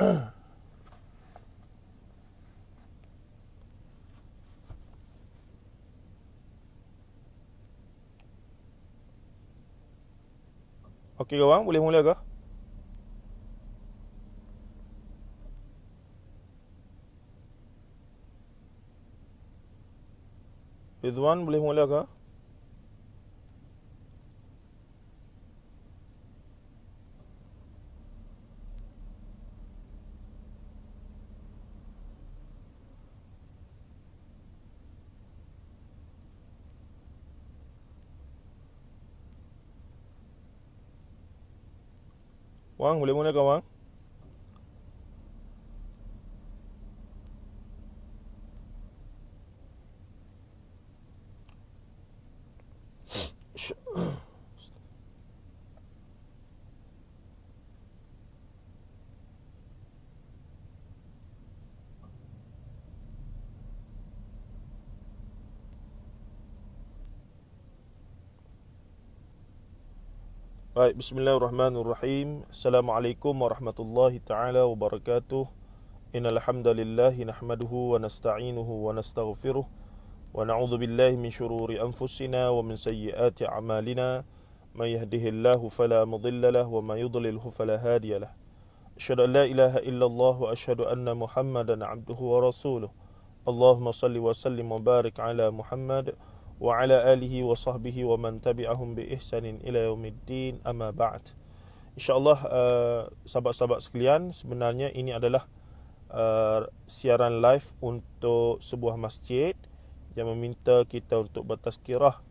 Okey kawan, boleh mula ke? Rizwan boleh mula ke? Wang boleh mula ke Wang? Baik, bismillahirrahmanirrahim. Assalamualaikum warahmatullahi taala wabarakatuh. Innal hamdalillah nahmaduhu wa nasta'inuhu wa nastaghfiruh wa na'udzu billahi min shururi anfusina wa min sayyiati a'malina. May yahdihillahu fala mudilla lahu wa may yudlilhu fala hadiya lahu. Asyhadu an la ilaha illallah wa asyhadu anna Muhammadan 'abduhu wa rasuluh. Allahumma salli wa sallim wa barik ala Muhammad wa ala alihi wa sahbihi wa man tabi'ahum bi ihsanin ila yaumiddin, amma ba'd. InsyaAllah sahabat-sahabat sekalian, sebenarnya ini adalah siaran live untuk sebuah masjid yang meminta kita untuk bertazkirah.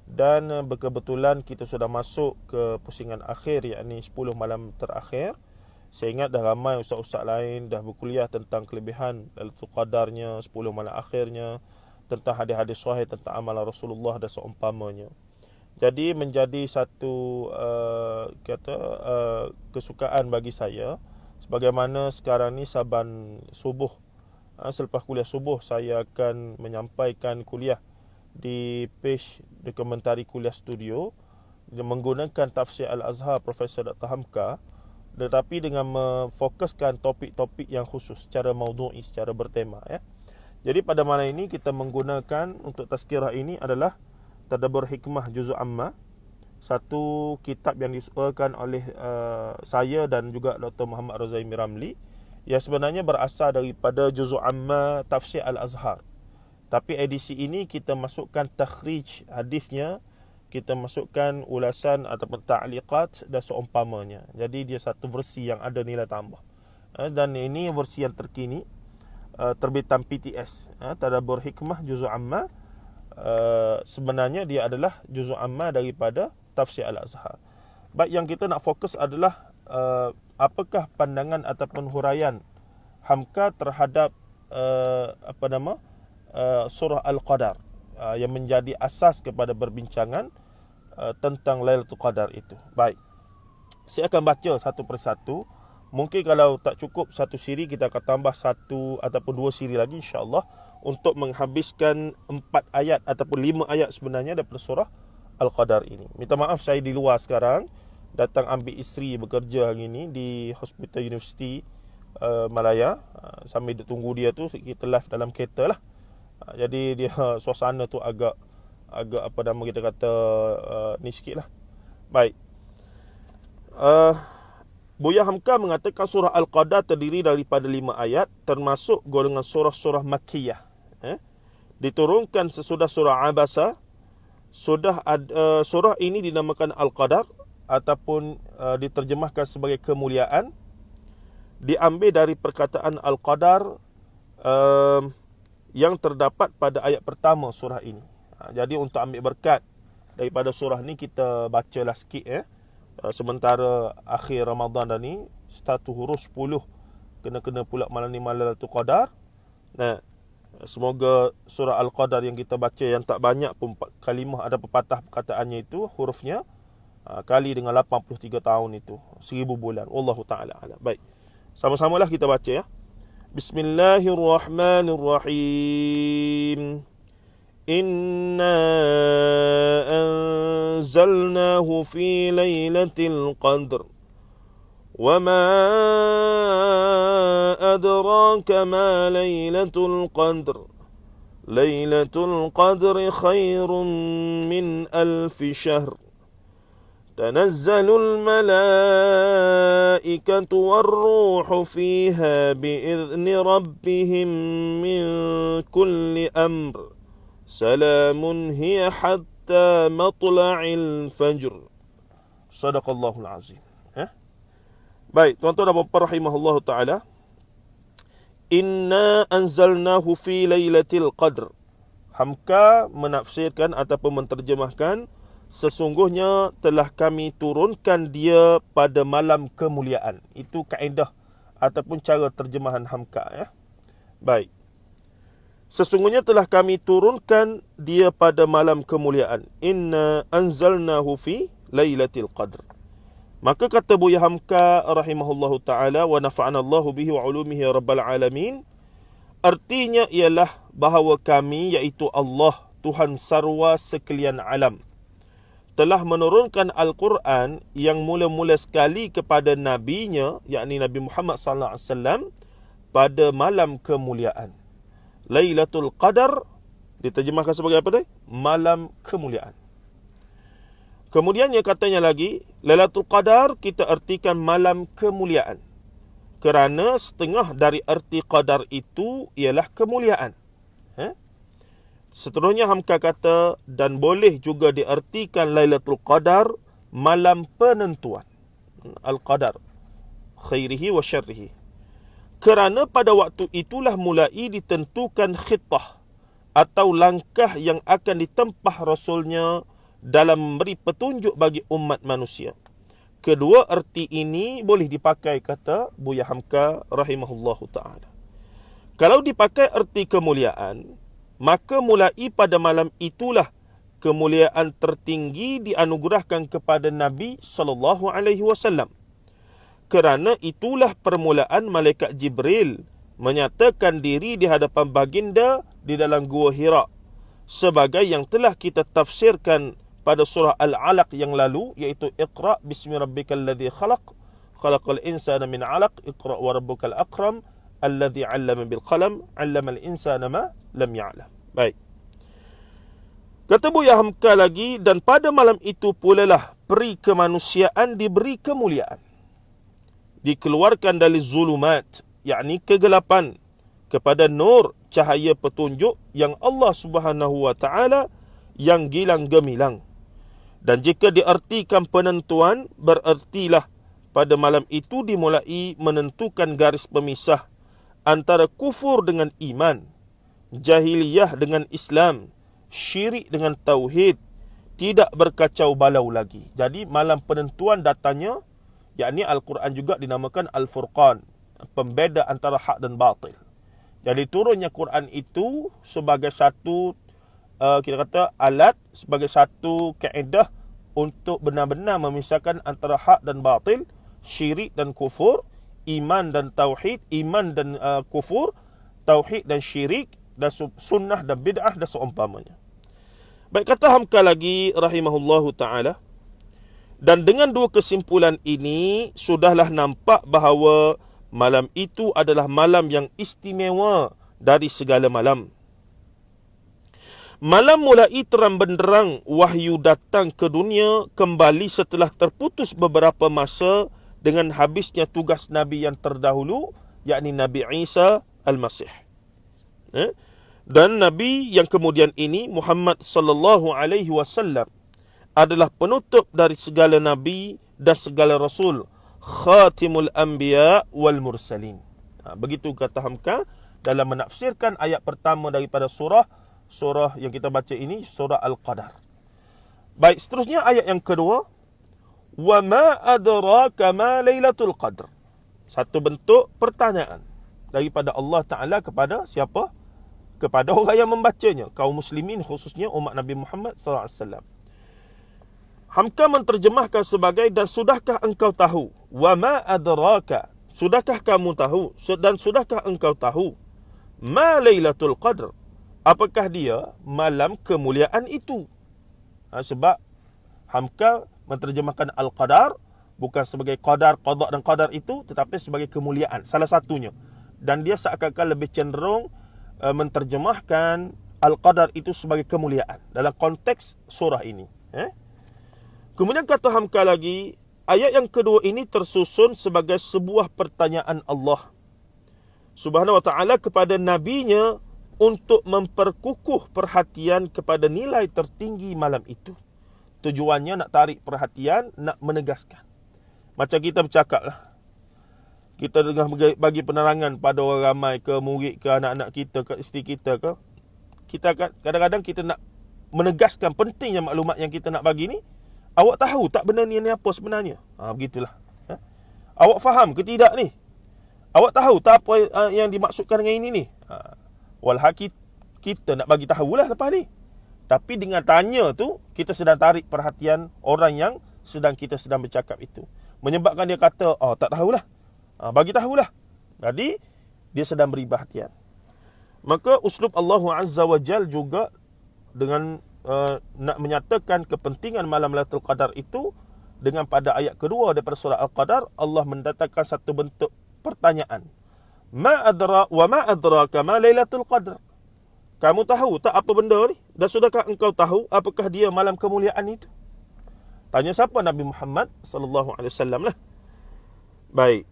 Dan berkebetulan kita sudah masuk ke pusingan akhir, yakni 10 malam terakhir. Saya ingat dah ramai ustaz-ustaz lain dah berkuliah tentang kelebihan Lailatul Qadarnya, 10 malam akhirnya, tentang hadis-hadis sahih tentang amalan Rasulullah dan seumpamanya. Jadi menjadi satu kesukaan bagi saya, sebagaimana sekarang ni saban subuh, selepas kuliah subuh saya akan menyampaikan kuliah di page dokumentari kuliah studio menggunakan tafsir Al-Azhar Profesor Dr. Hamka, tetapi dengan memfokuskan topik-topik yang khusus secara maudhu'i, secara bertema ya. Jadi pada malam ini kita menggunakan untuk tazkirah ini adalah Tadabbur Hikmah Juz'u Amma, satu kitab yang disuarakan oleh saya dan juga Dr. Muhammad Razaimi Ramli, yang sebenarnya berasal daripada Juz'u Amma Tafsir Al-Azhar. Tapi edisi ini kita masukkan takhrij hadisnya, kita masukkan ulasan ataupun ta'liqat dan seumpamanya. Jadi dia satu versi yang ada nilai tambah. Dan ini versi yang terkini, terbitan PTS, Tadabbur Hikmah Juz'u Amma. Sebenarnya dia adalah Juz'u Amma daripada Tafsir Al-Azhar. Baik, yang kita nak fokus adalah apakah pandangan ataupun huraian Hamka terhadap surah Al-Qadar, yang menjadi asas kepada perbincangan tentang Lailatul Qadar itu. Baik, saya akan baca satu persatu. Mungkin kalau tak cukup satu siri, kita akan tambah satu ataupun dua siri lagi insya-Allah untuk menghabiskan 4 ayat ataupun 5 ayat sebenarnya daripada surah Al-Qadar ini. Minta maaf saya di luar sekarang, datang ambil isteri bekerja hari ini di Hospital University Malaya. Sambil tunggu dia tu kita live dalam kereta lah. Jadi dia suasana tu agak apa nama kita kata ni sikit lah. Baik. Buya Hamka mengatakan surah Al-Qadar terdiri daripada 5 ayat, termasuk golongan surah-surah Makkiyah. Diturunkan sesudah surah Abasa. Surah ini dinamakan Al-Qadar ataupun diterjemahkan sebagai kemuliaan. Diambil dari perkataan Al-Qadar yang terdapat pada ayat pertama surah ini. Jadi untuk ambil berkat daripada surah ni, kita bacalah sikit sementara akhir Ramadan dah ni, satu huruf 10 kena pula malam ni malam Lailatul Qadar. Nah, semoga surah Al-Qadar yang kita baca, yang tak banyak pun kalimah ada pepatah perkataannya itu, hurufnya kali dengan 83 tahun itu, 1000 bulan. Wallahu taala alam. Baik, sama-samalah kita baca ya. Bismillahirrahmanirrahim. Inna anzalnahu fi lailatul qadr وَمَا أَدْرَاكَ مَا لَيْلَةُ الْقَدْرِ لَيْلَةُ الْقَدْرِ خَيْرٌ مِّنْ أَلْفِ شَهْرٍ تَنَزَّلُ الْمَلَائِكَةُ وَالرُّوحُ فِيهَا بِإِذْنِ رَبِّهِمْ مِنْ كُلِّ أَمْرٍ سَلَامٌ هِيَ حَتَّى مَطْلَعِ الْفَجْرِ. Sadaqallahul Azim. Baik, tuan-tuan dan puan-puan rahimahullah ta'ala. Inna anzalnahu fi laylatil qadr. Hamka menafsirkan ataupun menterjemahkan, sesungguhnya telah kami turunkan dia pada malam kemuliaan. Itu kaedah ataupun cara terjemahan Hamka, ya. Baik. Sesungguhnya telah kami turunkan dia pada malam kemuliaan. Inna anzalnahu fi laylatil qadr. Maka kata Buya Hamka rahimahullahu ta'ala, wa nafa'anallahu bihi wa ulumihi rabbal alamin, artinya ialah bahawa kami, iaitu Allah, Tuhan sarwa sekalian alam, telah menurunkan Al-Quran yang mula-mula sekali kepada nabinya, yakni Nabi Muhammad sallallahu alaihi wasallam, pada malam kemuliaan. Lailatul Qadar diterjemahkan sebagai apa tadi? Malam kemuliaan. Kemudiannya katanya lagi, Lailatul Qadar kita artikan malam kemuliaan, kerana setengah dari erti qadar itu ialah kemuliaan. Seterusnya Hamka kata, dan boleh juga diartikan Lailatul Qadar malam penentuan. Al-Qadar khairihi wa syarrihi. Kerana pada waktu itulah mulai ditentukan khitah atau langkah yang akan ditempah Rasulnya dalam memberi petunjuk bagi umat manusia. Kedua erti ini boleh dipakai, kata Buya Hamka rahimahullahu ta'ala. Kalau dipakai erti kemuliaan, maka mulai pada malam itulah kemuliaan tertinggi dianugerahkan kepada Nabi sallallahu alaihi wasallam. Kerana itulah permulaan malaikat Jibril menyatakan diri di hadapan baginda di dalam Gua Hira, sebagai yang telah kita tafsirkan pada surah Al-Alaq yang lalu, iaitu Iqra' bismi rabbikal ladzi khalaq, khalaqal insana min 'alaq, Iqra' wa rabbukal akram, alladzi 'allama bil qalam, 'allamal insana ma lam ya'lam. Baik. Kata Buya Hamka lagi, dan pada malam itu pula lah peri kemanusiaan diberi kemuliaan. Dikeluarkan dari zulumat, yakni kegelapan, kepada nur, cahaya petunjuk yang Allah Subhanahu wa ta'ala yang gilang gemilang. Dan jika diartikan penentuan, berertilah pada malam itu dimulai menentukan garis pemisah antara kufur dengan iman, jahiliyah dengan Islam, syirik dengan tauhid, tidak berkacau balau lagi. Jadi malam penentuan datanya, yakni Al-Quran juga dinamakan Al-Furqan, pembeda antara hak dan batil. Jadi turunnya Quran itu sebagai satu kita kata alat, sebagai satu kaedah untuk benar-benar memisahkan antara hak dan batil, syirik dan kufur, iman dan tauhid, iman dan kufur, tauhid dan syirik, dan sunnah dan bid'ah dan seumpamanya. Baik, kata Hamka lagi rahimahullahu ta'ala, dan dengan dua kesimpulan ini sudahlah nampak bahawa malam itu adalah malam yang istimewa dari segala malam. Malam mulai terang benderang wahyu datang ke dunia kembali setelah terputus beberapa masa dengan habisnya tugas Nabi yang terdahulu, yakni Nabi Isa Al-Masih. Dan Nabi yang kemudian ini, Muhammad sallallahu alaihi wasallam, adalah penutup dari segala Nabi dan segala Rasul, Khatimul Anbiya wal Mursalin. Begitu kata Hamka dalam menafsirkan ayat pertama daripada surah yang kita baca ini, surah Al-Qadar. Baik, seterusnya ayat yang kedua, wa ma adraka ma lailatul qadr. Satu bentuk pertanyaan daripada Allah Ta'ala kepada siapa? Kepada orang yang membacanya, kaum muslimin, khususnya umat Nabi Muhammad SAW. Hamka menterjemahkan sebagai, dan sudahkah engkau tahu? Wa ma adraka, sudahkah kamu tahu? Dan sudahkah engkau tahu? Ma lailatul qadr, apakah dia malam kemuliaan itu? Sebab Hamka menterjemahkan Al-Qadar Bukan sebagai qadar dan qadar itu, tetapi sebagai kemuliaan, salah satunya. Dan dia seakan-akan lebih cenderung menterjemahkan al-qadar itu sebagai kemuliaan dalam konteks surah ini. Kemudian kata Hamka lagi, ayat yang kedua ini tersusun sebagai sebuah pertanyaan Allah Subhanahu wa ta'ala kepada nabinya untuk memperkukuh perhatian kepada nilai tertinggi malam itu. Tujuannya nak tarik perhatian, nak menegaskan. Macam kita bercakap lah. Kita tengah bagi penerangan pada orang ramai ke, murid ke, anak-anak kita ke, isteri kita ke. Kita kadang-kadang kita nak menegaskan pentingnya maklumat yang kita nak bagi ni. Awak tahu tak benda ni apa sebenarnya? Begitulah. Awak faham ke tidak ni? Awak tahu tak apa yang dimaksudkan dengan ini ni? Walhal kita nak bagi tahulah lepas ni. Tapi dengan tanya tu, kita sedang tarik perhatian orang yang kita sedang bercakap itu. Menyebabkan dia kata, tak tahulah. Bagi tahulah. Jadi, dia sedang beri perhatian. Maka uslub Allah Azza wa Jal juga dengan nak menyatakan kepentingan malam Lailatul Qadar itu, dengan pada ayat kedua daripada surah Al-Qadar, Allah mendatangkan satu bentuk pertanyaan. Ma adraka ma Lailatul Qadar. Kamu tahu tak apa benda ni? Dan sudahkah engkau tahu apakah dia malam kemuliaan itu? Tanya siapa? Nabi Muhammad sallallahu alaihi wasallam lah. Baik.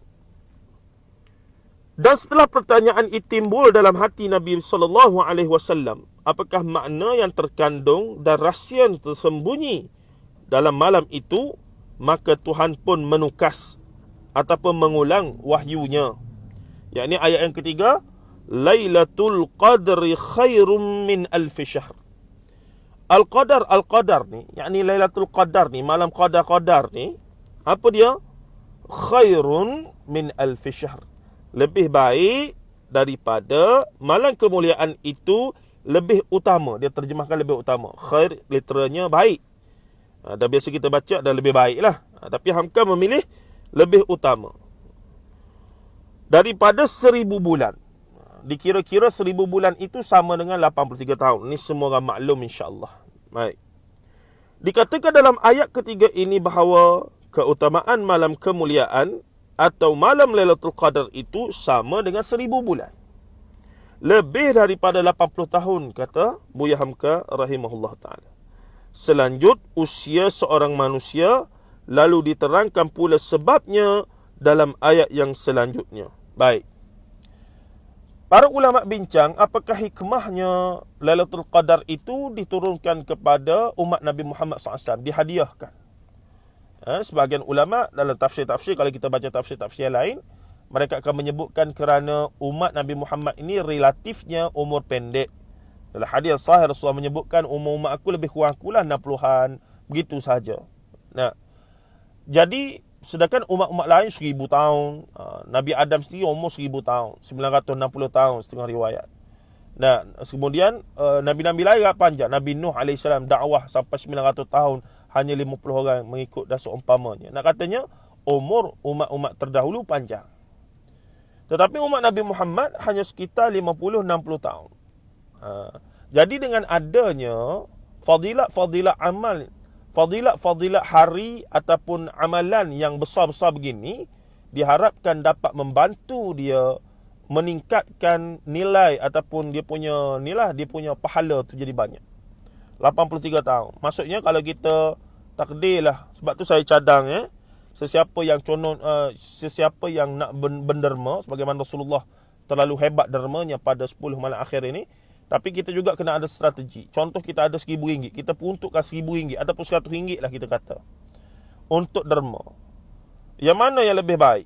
Dan setelah pertanyaan itu timbul dalam hati Nabi sallallahu alaihi wasallam, apakah makna yang terkandung dan rahsia yang tersembunyi dalam malam itu, maka Tuhan pun menukas ataupun mengulang wahyunya. Yakni ayat yang ketiga, Lailatul Qadri khairum min alfi syahr. Al-Qadar ni, yakni Lailatul Qadar ni, malam qadar ni, apa dia? Khairun min alfi syahr. Lebih baik daripada malam kemuliaan itu, lebih utama. Dia terjemahkan lebih utama. Khair literalnya baik. Dan biasa kita baca dah lebih baik lah. Tapi Hamka memilih lebih utama. Daripada 1000 bulan. Dikira-kira 1000 bulan itu sama dengan 83 tahun. Ini semua orang maklum insya-Allah. Baik. Dikatakan dalam ayat ketiga ini bahawa keutamaan malam kemuliaan atau malam Lailatul Qadar itu sama dengan 1000 bulan. Lebih daripada 80 tahun, kata Buya Hamka rahimahullah ta'ala. Selanjut usia seorang manusia, lalu diterangkan pula sebabnya dalam ayat yang selanjutnya. Baik. Para ulama bincang apakah hikmahnya Lailatul Qadar itu diturunkan kepada umat Nabi Muhammad SAW, dihadiahkan. Sebahagian ulama dalam tafsir-tafsir, kalau kita baca tafsir-tafsir lain, mereka akan menyebutkan kerana umat Nabi Muhammad ini relatifnya umur pendek. Dalam hadis sahih Rasulullah menyebutkan umur umat aku lebih kurang 60-an, begitu sahaja. Nah, jadi sedangkan umat-umat lain 1000 tahun, Nabi Adam sendiri umur 1000 tahun, 960 tahun setengah riwayat. Nah, kemudian Nabi-Nabi lain panjang. Nabi Nuh AS dakwah sampai 900 tahun, hanya 50 orang mengikut dan seumpamanya. Nak katanya umur umat-umat terdahulu panjang. Tetapi umat Nabi Muhammad hanya sekitar 50-60 tahun. Jadi dengan adanya fadilat amal, fadilat hari ataupun amalan yang besar-besar begini, diharapkan dapat membantu dia meningkatkan nilai ataupun dia punya pahala tu jadi banyak. 83 tahun. Maksudnya kalau kita takdirlah, sebab tu saya cadang sesiapa yang nak berderma, sebagaimana Rasulullah terlalu hebat dermanya pada 10 malam akhir ini, tapi kita juga kena ada strategi. Contoh, kita ada RM1,000, kita peruntukkan RM1,000 ataupun RM100 lah kita kata untuk derma. Yang mana yang lebih baik?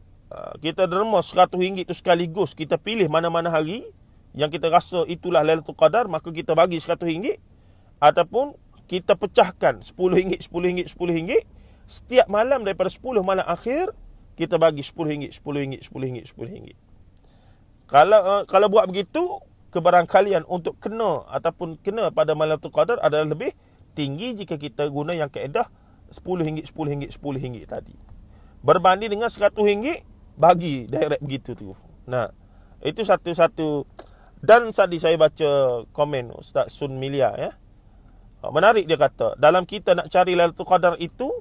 Kita derma RM100 itu sekaligus, kita pilih mana-mana hari yang kita rasa itulah Lailatul Qadar, maka kita bagi RM100, ataupun kita pecahkan RM10, RM10, RM10, setiap malam daripada 10 malam akhir kita bagi RM10, RM10, RM10, RM10. Kalau buat begitu, kebarangkalian untuk kena pada Lailatul Qadar adalah lebih tinggi jika kita guna yang kaedah RM10, RM10, RM10 tadi. Berbanding dengan RM100 bagi direct begitu tu. Nah, itu satu-satu. Dan tadi saya baca komen Ustaz Sun Milia, menarik dia kata, dalam kita nak cari Lailatul Qadar itu,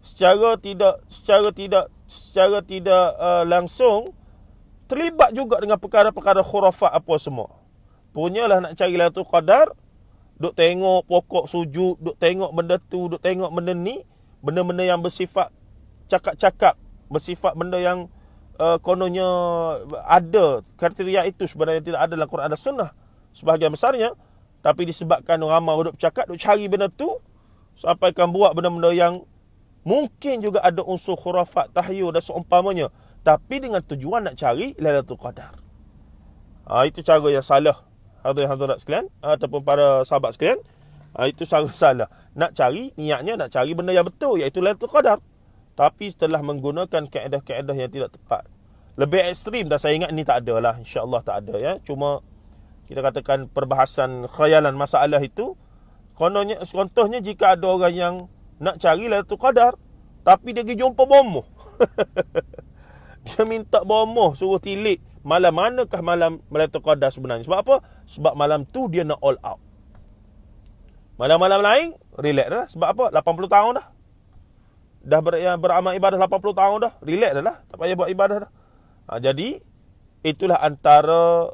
secara tidak langsung terlibat juga dengan perkara-perkara khurafat apa semua. Punyalah nak cari Lailatul Qadar, duk tengok pokok sujud, duk tengok benda tu, duk tengok benda ni, benda-benda yang bersifat cakap-cakap, bersifat benda yang kononnya ada kriteria itu sebenarnya tidak ada dalam Quran dan Sunnah sebahagian besarnya, tapi disebabkan ramai duk bercakap, duk cari benda tu sampai kan buat benda-benda yang mungkin juga ada unsur khurafat, tahyul dan seumpamanya, tapi dengan tujuan nak cari Lailatul Qadar. Itu cara yang salah, hadirin-hadirat sekalian, ataupun para sahabat sekalian. Itu cara salah. Nak cari, niatnya nak cari benda yang betul, iaitu Lailatul Qadar, tapi setelah menggunakan kaedah-kaedah yang tidak tepat. Lebih ekstrim, dan saya ingat ini tak ada lah, insya-Allah tak ada ya. Cuma kita katakan perbahasan khayalan masalah itu, contohnya jika ada orang yang nak cari Lailatul Qadar, tapi dia pergi jumpa bomoh. Dia minta bomoh, suruh tilik malam manakah malam Lailatul Qadar sebenarnya. Sebab apa? Sebab malam tu dia nak all out. Malam-malam lain, relax dah. Sebab apa? 80 tahun dah. Dah beramal ibadah 80 tahun dah. Relax dah lah. Tak payah buat ibadah dah. Jadi, itulah antara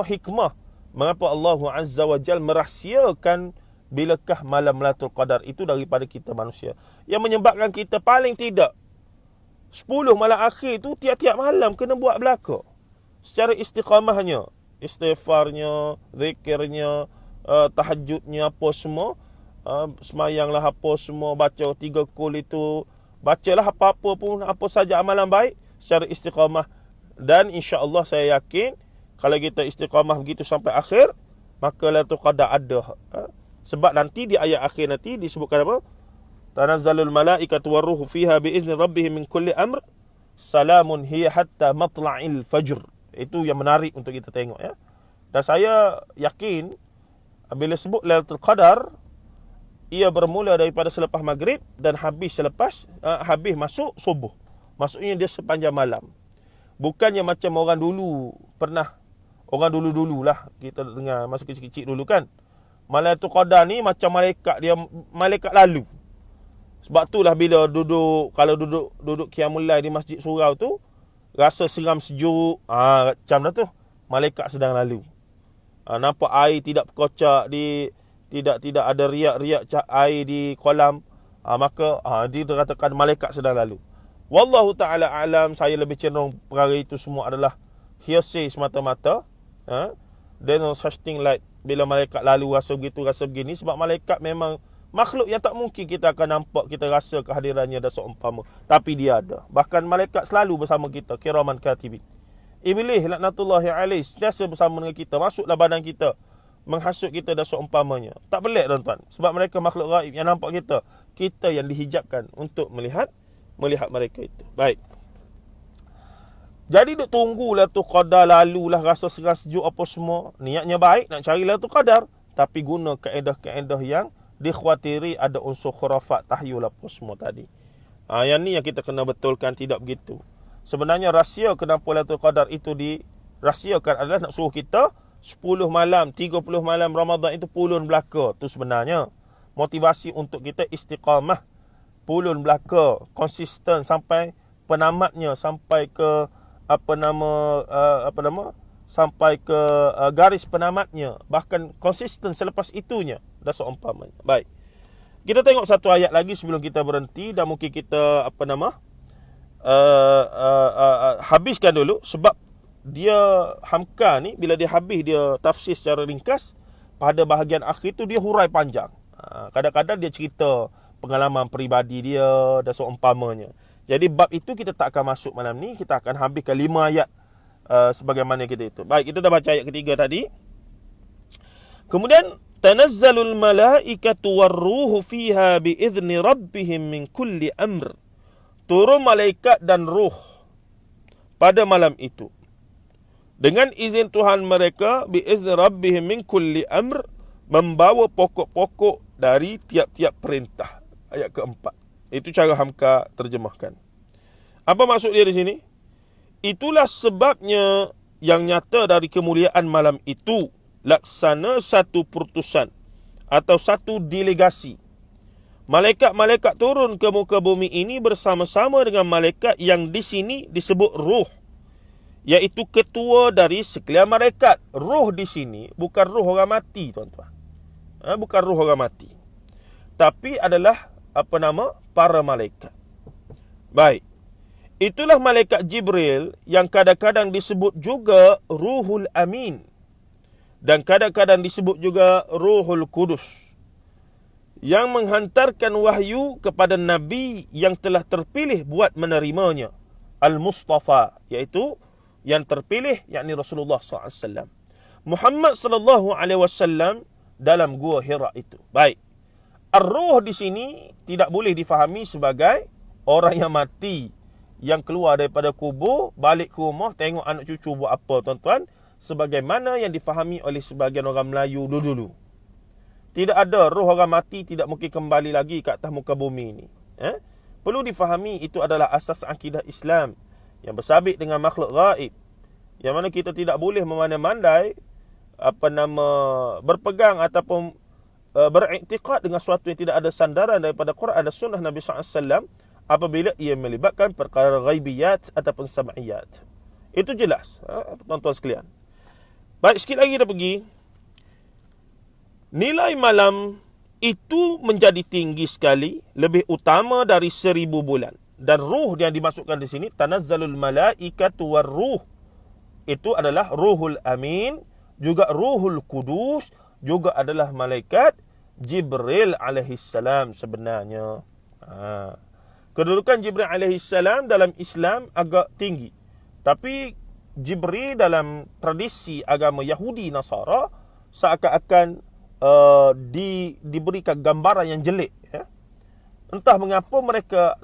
hikmah mengapa Allah Azza wa Jal merahsiakan bilakah malam Lailatul Qadar itu daripada kita manusia. Yang menyebabkan kita paling tidak 10 malam akhir tu tiap-tiap malam kena buat belaka. Secara istiqamahnya, istighfarnya, zikirnya, tahajudnya, apa semua, semayanglah apa semua, baca 3 kul itu, bacalah apa-apa pun, apa saja amalan baik secara istiqamah. Dan insya-Allah saya yakin kalau kita istiqamah begitu sampai akhir, maka Lailatul Qadar ada. Sebab nanti di ayat akhir nanti disebutkan apa? Tanazzalul malaikatu warruhu fiha biizni rabbihim min kulli amr salamun hiya hatta matla'il fajr. Itu yang menarik untuk kita tengok ya. Dan saya yakin bila sebut Lailatul Qadar, ia bermula daripada selepas maghrib dan habis habis masuk subuh. Maksudnya dia sepanjang malam. Bukannya macam orang dulu pernah, orang dulu-dululah kita dengar masa kecil-kecil dulu kan. Lailatul Qadar ni macam malaikat lalu. Sebab itulah bila kalau duduk qiyamul lail di Masjid Surau tu, rasa seram sejuk, macam dah tu, malaikat sedang lalu. Nampak air tidak berkocak, tidak ada riak-riak air di kolam, maka dia katakan malaikat sedang lalu. Wallahu ta'ala alam, saya lebih cenderung perkara itu semua adalah hearsay semata-mata. There's no such thing like bila malaikat lalu rasa begitu, rasa begini. Sebab malaikat memang makhluk yang tak mungkin kita akan nampak, kita rasa kehadirannya dan seumpama. Tapi dia ada. Bahkan malaikat selalu bersama kita, kiraman katibin. Iblis laknatullahi alaih sentiasa bersama dengan kita, masuklah badan kita, menghasut kita dan seumpamanya. Tak pelik tuan-tuan. Sebab mereka makhluk gaib yang nampak kita. Kita yang dihijabkan untuk melihat mereka itu. Baik. Jadi duk tunggu Lailatul Qadar lalulah, rasa seram sejuk apa semua. Niatnya baik nak cari Lailatul Qadar, tapi guna kaedah-kaedah yang dikhawatiri ada unsur khurafat, tahyul apa semua tadi. Yang ni yang kita kena betulkan, tidak begitu. Sebenarnya rahsia kenapa Lailatul Qadar itu dirahsiakan adalah nak suruh kita 10 malam, 30 malam Ramadan itu pulun belaka. Itu sebenarnya motivasi untuk kita istiqamah, pulun belaka, konsisten sampai penamatnya, sampai ke sampai ke garis penamatnya, bahkan konsisten selepas itunya dan seumpamanya. Baik. Kita tengok satu ayat lagi sebelum kita berhenti, dan mungkin kita habiskan dulu, sebab dia Hamka ni bila dia habis dia tafsir secara ringkas, pada bahagian akhir tu dia hurai panjang. Kadang-kadang dia cerita pengalaman peribadi dia dan seumpamanya. Jadi bab itu kita tak akan masuk malam ni, kita akan habiskan 5 ayat sebagaimana kita itu. Baik, kita dah baca ayat ketiga tadi. Kemudian tanazzalul malaikatu warruhu fiha biizni rabbihim min kulli amr. Turun malaikat dan ruh pada malam itu dengan izin Tuhan mereka, biizni rabbihim min kulli amr, membawa pokok-pokok dari tiap-tiap perintah. Ayat keempat. Itu cara Hamka terjemahkan. Apa maksud dia di sini? Itulah sebabnya yang nyata dari kemuliaan malam itu, laksana satu perutusan atau satu delegasi Malaikat-malaikat turun ke muka bumi ini bersama-sama dengan malaikat yang di sini disebut ruh, iaitu ketua dari sekalian malaikat. Ruh di sini bukan ruh orang mati, tuan-tuan. Bukan ruh orang mati, tapi adalah para malaikat. Baik. Itulah malaikat Jibril yang kadang-kadang disebut juga Ruhul Amin, dan kadang-kadang disebut juga Ruhul Kudus, yang menghantarkan wahyu kepada Nabi yang telah terpilih buat menerimanya, Al-Mustafa, iaitu yang terpilih, yakni Rasulullah SAW, Muhammad SAW dalam gua Hira itu. Baik, Ar-Ruh di sini tidak boleh difahami sebagai orang yang mati, yang keluar daripada kubur, balik ke rumah, tengok anak cucu buat apa, tuan-tuan, sebagaimana yang difahami oleh sebagian orang Melayu dulu-dulu. Tidak ada, roh orang mati tidak mungkin kembali lagi ke atas muka bumi ini. Perlu difahami, itu adalah asas akidah Islam yang bersabit dengan makhluk gaib, yang mana kita tidak boleh memandai-mandai berpegang ataupun beriktikad dengan sesuatu yang tidak ada sandaran daripada Quran dan sunnah Nabi SAW apabila ia melibatkan perkara ghaibiyat ataupun sam'iyat. Itu jelas, tuan-tuan sekalian. Baik, sikit lagi kita pergi. Nilai malam itu menjadi tinggi sekali, lebih utama dari 1000 bulan. Dan ruh yang dimasukkan di sini, tanazzalul malaikatu war ruh, itu adalah Ruhul Amin, juga Ruhul Kudus, juga adalah malaikat Jibril alaihissalam sebenarnya. Kedudukan Jibril alaihissalam dalam Islam agak tinggi, tapi Jibril dalam tradisi agama Yahudi Nasara seakan-akan diberikan gambaran yang jelek, ya. Entah mengapa mereka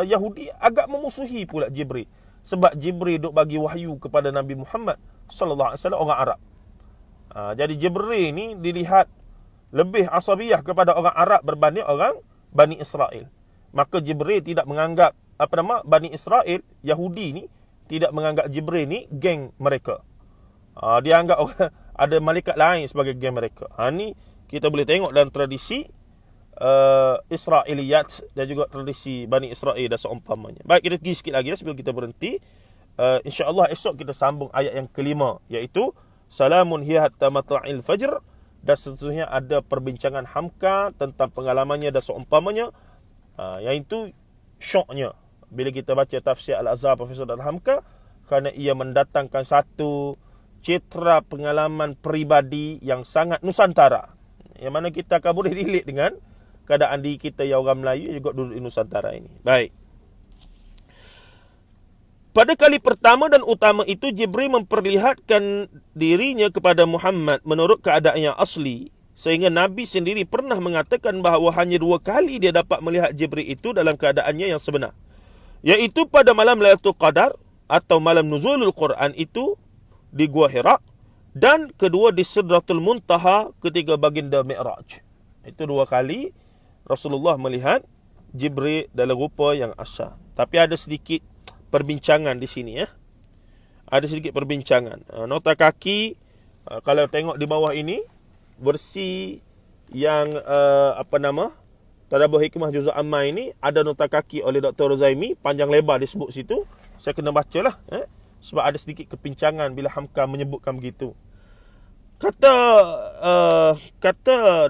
Yahudi agak memusuhi pula Jibril, sebab Jibril duk bagi wahyu kepada Nabi Muhammad sallallahu alaihi wasallam, orang Arab. Jadi Jibril ni dilihat lebih asabiyah kepada orang Arab berbanding orang Bani Israel. Maka Jibril tidak menganggap Bani Israel, Yahudi ni tidak menganggap Jibril ni geng mereka. Dia anggap orang ada malaikat lain sebagai geng mereka. Ni kita boleh tengok dalam tradisi Israiliyat dan juga tradisi Bani Israel dan seumpamanya. Baik, kita pergi sikit lagi sebelum kita berhenti. InsyaAllah esok kita sambung ayat yang kelima, iaitu Salamun hiya hatta matla'il fajr, dan seterusnya ada perbincangan Hamka tentang pengalamannya dan seumpamanya. Yang itu syoknya bila kita baca tafsir Al-Azhar Profesor Dan Hamka, kerana ia mendatangkan satu citra pengalaman peribadi yang sangat Nusantara, yang mana kita akan boleh relate dengan keadaan diri kita yang orang Melayu juga duduk di Nusantara ini. Baik. Pada kali pertama dan utama itu, Jibril memperlihatkan dirinya kepada Muhammad menurut keadaan yang asli, sehingga Nabi sendiri pernah mengatakan bahawa hanya 2 kali dia dapat melihat Jibril itu dalam keadaannya yang sebenar, iaitu pada malam Lailatul Qadar atau malam nuzulul Quran itu di Gua Hira, dan kedua di Sidratul Muntaha ketika baginda Mi'raj. Itu 2 kali Rasulullah melihat Jibril dalam rupa yang asal. Tapi ada sedikit perbincangan di sini, ya. Ada sedikit perbincangan. Nota kaki, kalau tengok di bawah ini, versi yang Tadabbur Hikmah Juz'ul Amma ini, ada nota kaki oleh Dr. Rozaimi, panjang lebar disebut situ. Saya kena bacalah, sebab ada sedikit kepincangan bila Hamka menyebutkan begitu. Kata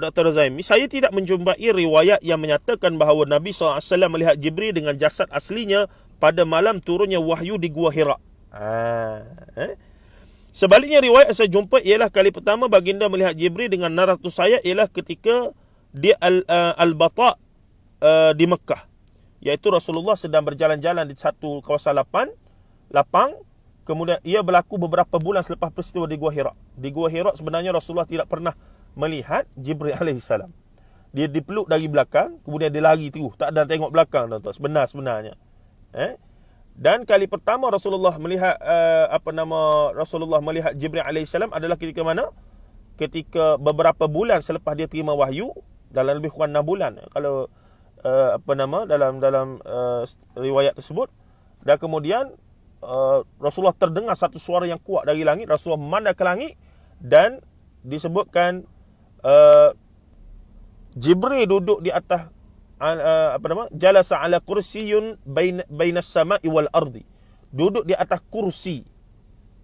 Dr. Rozaimi, saya tidak menjumpai riwayat yang menyatakan bahawa Nabi SAW melihat Jibril dengan jasad aslinya pada malam turunnya wahyu di Gua Hira. Sebaliknya, riwayat yang saya jumpa ialah kali pertama baginda melihat Jibril dengan 600 sayap ialah ketika di Al-Bata' di Mekah, iaitu Rasulullah sedang berjalan-jalan di satu kawasan lapang. Kemudian ia berlaku beberapa bulan selepas peristiwa di Gua Hira. Di Gua Hira sebenarnya Rasulullah tidak pernah melihat Jibril alaihissalam. Dia dipeluk dari belakang, kemudian dia lari terus, tak ada tengok belakang, tuan-tuan, sebenarnya. Dan kali pertama Rasulullah melihat Rasulullah melihat Jibril alaihissalam adalah ketika mana? Ketika beberapa bulan selepas dia terima wahyu, dalam lebih kurang 6 bulan kalau dalam riwayat tersebut. Dan kemudian Rasulullah terdengar satu suara yang kuat dari langit. Rasulullah memandang ke langit dan disebutkan Jibril duduk di atas jalasa ala kursiyyun bainas sama'i wal ardi. Duduk di atas kursi,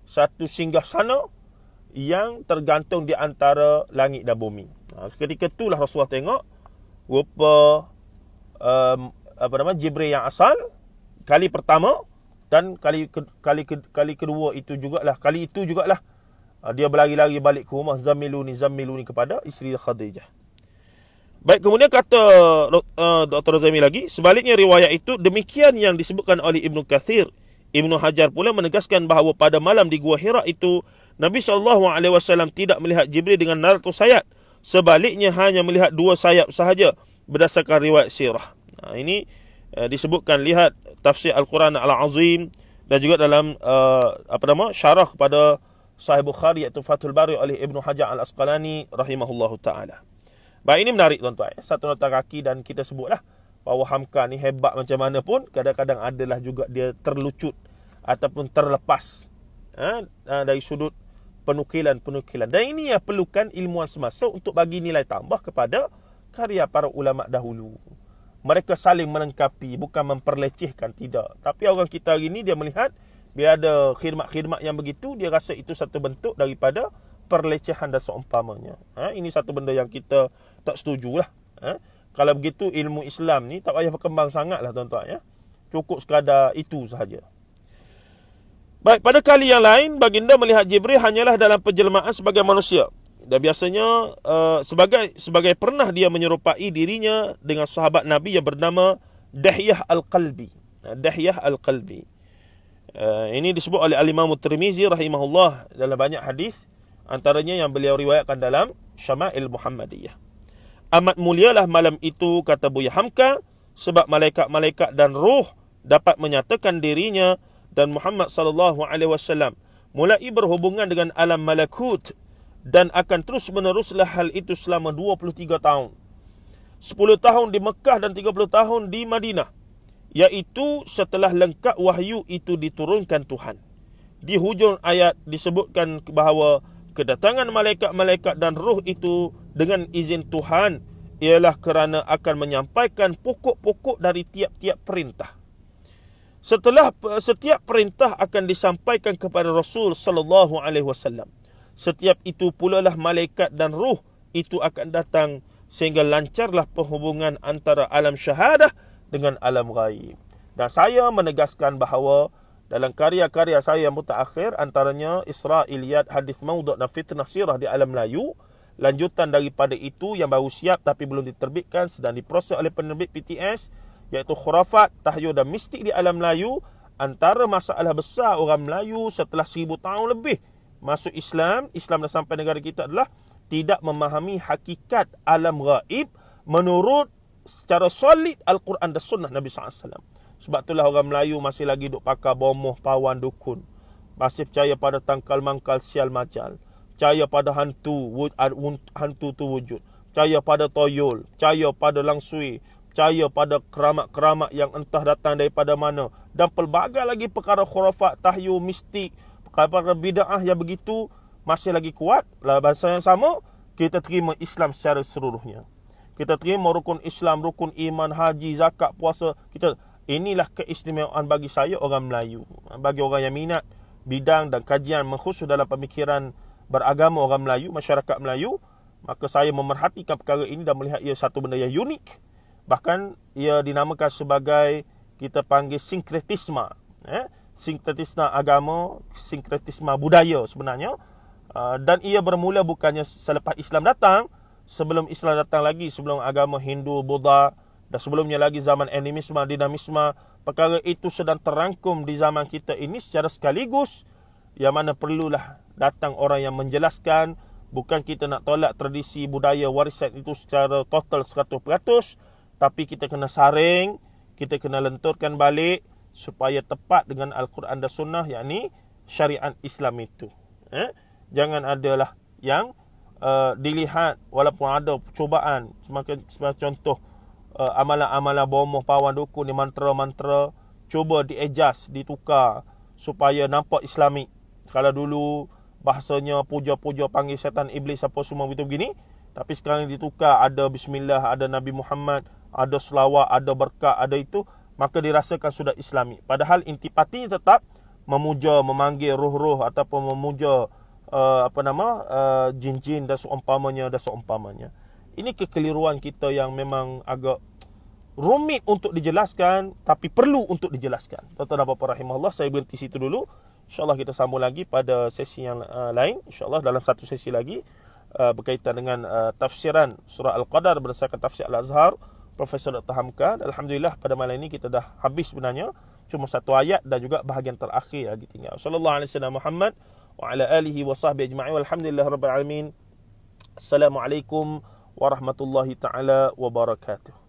satu singgahsana yang tergantung di antara langit dan bumi. Ketika itulah Rasulullah tengok rupa Jibril yang asal kali pertama, dan kali kedua itu jugalah, dia berlari-lari balik ke rumah, zammiluni kepada isteri Khadijah. Baik, kemudian kata Dr. Zaimi lagi, sebaliknya riwayat itu demikian yang disebutkan oleh Ibnu Kathir. Ibnu Hajar pula menegaskan bahawa pada malam di Gua Hira itu Nabi SAW tidak melihat Jibril dengan 100 sayap. Sebaliknya hanya melihat 2 sayap sahaja berdasarkan riwayat sirah. Ini disebutkan, lihat tafsir Al-Quran Al-Azim dan juga dalam syarah kepada Sahih Bukhari iaitu Fathul Bari oleh Ibnu Hajar Al-Asqalani rahimahullahu taala. Baik, ini menarik tuan-tuan, satu nota kaki, dan kita sebutlah bahawa Hamka ni hebat macam mana pun kadang-kadang adalah juga dia terlucut ataupun terlepas dari sudut penukilan. Dan ini yang perlukan ilmuwan semasa untuk bagi nilai tambah kepada karya para ulama dahulu. Mereka saling melengkapi, bukan memperlecehkan, tidak. Tapi orang kita hari ini dia melihat bila ada khidmat-khidmat yang begitu, dia rasa itu satu bentuk daripada perlecehan dan seumpamanya. Ini satu benda yang kita tak setujulah. Kalau begitu ilmu Islam ni tak payah berkembang sangatlah tuan-tuan, ya. Cukup sekadar itu sahaja. Baik, pada kali yang lain baginda melihat Jibril hanyalah dalam penjelmaan sebagai manusia. Dan biasanya sebagai pernah dia menyerupai dirinya dengan sahabat Nabi yang bernama Dahyah Al-Qalbi. Dahyah Al-Qalbi. Ini disebut oleh Al-Imam Tirmizi rahimahullah dalam banyak hadis, antaranya yang beliau riwayatkan dalam Syama'il Muhammadiyah. Amat mulialah malam itu, kata Buya Hamka, sebab malaikat-malaikat dan roh dapat menyatakan dirinya dan Muhammad SAW mulai berhubungan dengan alam malakut, dan akan terus meneruslah hal itu selama 23 tahun. 10 tahun di Mekah dan 30 tahun di Madinah, iaitu setelah lengkap wahyu itu diturunkan Tuhan. Di hujung ayat disebutkan bahawa kedatangan malaikat-malaikat dan roh itu dengan izin Tuhan ialah kerana akan menyampaikan pokok-pokok dari tiap-tiap perintah. Setelah setiap perintah akan disampaikan kepada Rasul sallallahu alaihi wasallam. Setiap itu pula lah malaikat dan roh itu akan datang, sehingga lancarlah penghubungan antara alam syahadah dengan alam ghaib. Dan saya menegaskan bahawa dalam karya-karya saya yang mutaakhir, antaranya Isra'iliyat, Hadis Maudhu' dan Fitnah Sirah di alam Melayu, lanjutan daripada itu yang baru siap tapi belum diterbitkan, sedang diproses oleh penerbit PTS, iaitu Khurafat, Tahyul dan Mistik di alam Melayu. Antara masalah besar orang Melayu setelah 1000 tahun lebih masuk Islam dah sampai negara kita adalah tidak memahami hakikat alam ghaib menurut secara solid Al-Quran dan Sunnah Nabi SAW. Sebab itulah orang Melayu masih lagi duk pakai bomoh, pawan, dukun. Masih percaya pada tangkal mangkal sial majal. Percaya pada hantu tu wujud. Percaya pada toyol. Percaya pada langsui. Percaya pada keramat-keramat yang entah datang daripada mana. Dan pelbagai lagi perkara khurafat, tahyul, mistik, perkara bid'ah yang begitu masih lagi kuat. Bahasa yang sama, kita terima Islam secara seluruhnya. Kita terima rukun Islam, rukun iman, haji, zakat, puasa. Inilah keistimewaan bagi saya orang Melayu. Bagi orang yang minat bidang dan kajian mengkhusus dalam pemikiran beragama orang Melayu, masyarakat Melayu, maka saya memerhatikan perkara ini dan melihat ia satu benda yang unik. Bahkan ia dinamakan sebagai, kita panggil sinkretisme. Sinkretisme agama, sinkretisme budaya sebenarnya. Dan ia bermula bukannya selepas Islam datang, sebelum Islam datang lagi, sebelum agama Hindu, Buddha, dan sebelumnya lagi zaman animisme, dinamisme. Perkara itu sedang terangkum di zaman kita ini secara sekaligus, yang mana perlulah datang orang yang menjelaskan. Bukan kita nak tolak tradisi budaya warisan itu secara total 100%, tapi kita kena saring, kita kena lenturkan balik supaya tepat dengan Al-Quran dan Sunnah, yakni syariat Islam itu. Jangan adalah yang dilihat walaupun ada cubaan, sebagai contoh amalan-amalan bomoh, pawan, dukun, mantra-mantra, cuba di-adjust, ditukar supaya nampak Islamik. Kalau dulu bahasanya puja-puja, panggil syaitan, iblis, apa semua begitu begini, tapi sekarang ditukar, ada bismillah, ada Nabi Muhammad, ada selawat, ada berkat, ada itu, maka dirasakan sudah Islami. Padahal intipatinya tetap memuja, memanggil roh-roh ataupun memuja jin-jin dan seumpamanya. Ini kekeliruan kita yang memang agak rumit untuk dijelaskan, tapi perlu untuk dijelaskan. Tuan-tuan dan puan-puan rahimahullah, saya berhenti situ dulu. InsyaAllah kita sambung lagi pada sesi yang lain. InsyaAllah dalam satu sesi lagi berkaitan dengan tafsiran surah Al-Qadar berdasarkan tafsir Al-Azhar Profesor Dr. Hamka. Alhamdulillah pada malam ini kita dah habis sebenarnya. Cuma satu ayat dan juga bahagian terakhir lagi tinggal. Sallallahu alaihi wasallam Muhammad wa ala alihi wa sahbihi ajma'in. Walhamdulillah rabbil alamin. Assalamualaikum warahmatullahi taala wabarakatuh.